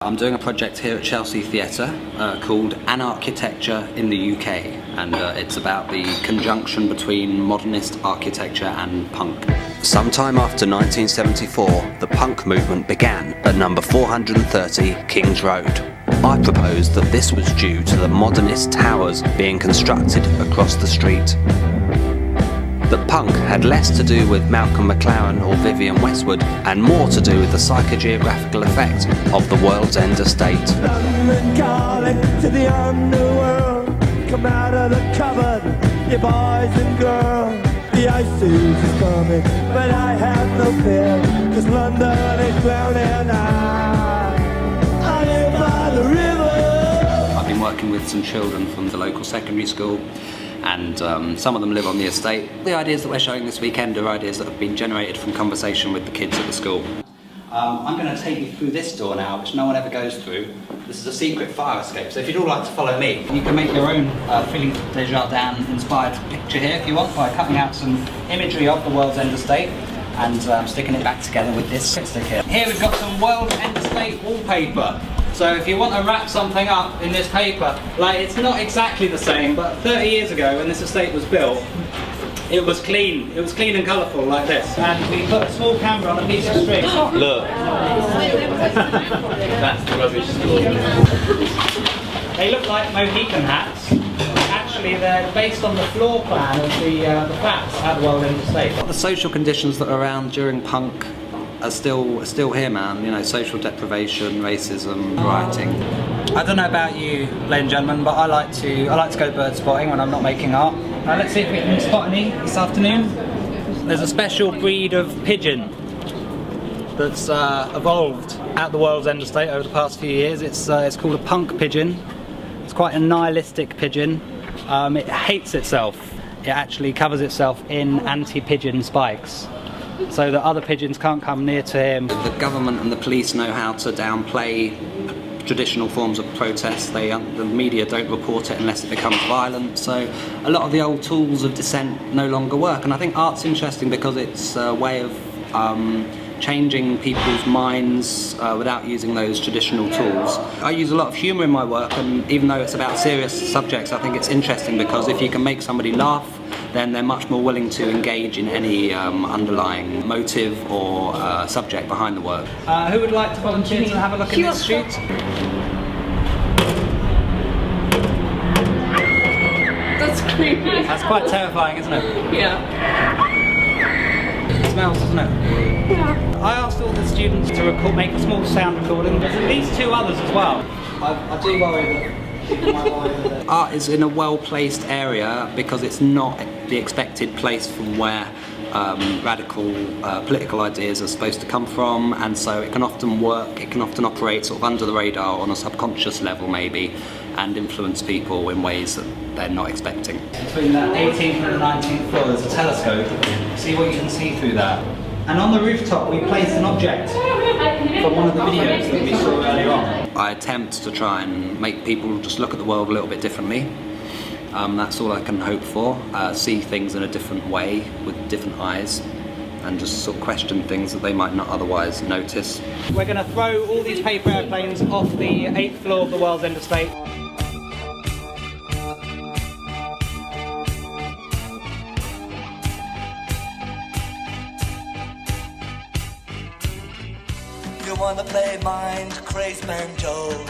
I'm doing a project here at Chelsea Theatre called Anarchitecture in the UK, and it's about the conjunction between modernist architecture and punk. Sometime after 1974, the punk movement began at number 430 Kings Road. I proposed that this was due to the modernist towers being constructed across the street. That punk had less to do with Malcolm McLaren or Vivienne Westwood and more to do with the psychogeographical effect of the World's End estate. London calling to the underworld. Come out of the cupboard, you boys and girls. The ice is coming, but I have no fear, 'cause London is drowning. I live by the river. I've been working with some children from the local secondary school, and some of them live on the estate. The ideas that we're showing this weekend are ideas that have been generated from conversation with the kids at the school. I'm going to take you through this door now, which no one ever goes through. This is a secret fire escape, so if you'd all like to follow me, you can make your own Philippe Desjardins inspired picture here if you want, by cutting out some imagery of the World's End estate and sticking it back together with this stick here. Here we've got some World's End estate wallpaper. So if you want to wrap something up in this paper, like, it's not exactly the same, but 30 years ago when this estate was built, it was clean. It was clean and colourful like this. And we put a small camera on a piece of string. Look. That's the rubbish store. They look like Mohican hats. Actually, they're based on the floor plan of the flats at the World's End estate. The social conditions that are around during punk are still here, man. You know, social deprivation, racism, rioting. I don't know about you, ladies and gentlemen, but I like to go bird spotting when I'm not making art. Let's see if we can spot any this afternoon. There's a special breed of pigeon that's evolved at the World's End estate over the past few years. It's called a punk pigeon. It's quite a nihilistic pigeon. It hates itself. It actually covers itself in anti-pigeon spikes, so that other pigeons can't come near to him. The government and the police know how to downplay traditional forms of protest. The media don't report it unless it becomes violent, so a lot of the old tools of dissent no longer work. And I think art's interesting because it's a way of changing people's minds without using those traditional tools. I use a lot of humour in my work, and even though it's about serious subjects, I think it's interesting because if you can make somebody laugh, then they're much more willing to engage in any underlying motive or subject behind the work. Who would like to volunteer to have a look at this shoot? That's creepy. That's quite terrifying, isn't it? Yeah. It smells, doesn't it? Yeah. I asked all the students to make a small sound recording. There's at least 2 others as well. I do worry that people might worry that art is in a well-placed area because it's not the expected place from where radical political ideas are supposed to come from, and so it can often work, it can often operate sort of under the radar on a subconscious level maybe, and influence people in ways that they're not expecting. Between the 18th and the 19th floor there's a telescope. See what you can see through that. And on the rooftop we placed an object from one of the videos that we saw earlier on. I attempt to try and make people just look at the world a little bit differently. That's all I can hope for. See things in a different way, with different eyes, and just sort of question things that they might not otherwise notice. We're going to throw all these paper airplanes off the 8th floor of the World's End estate. You wanna play mind, crazed banjo?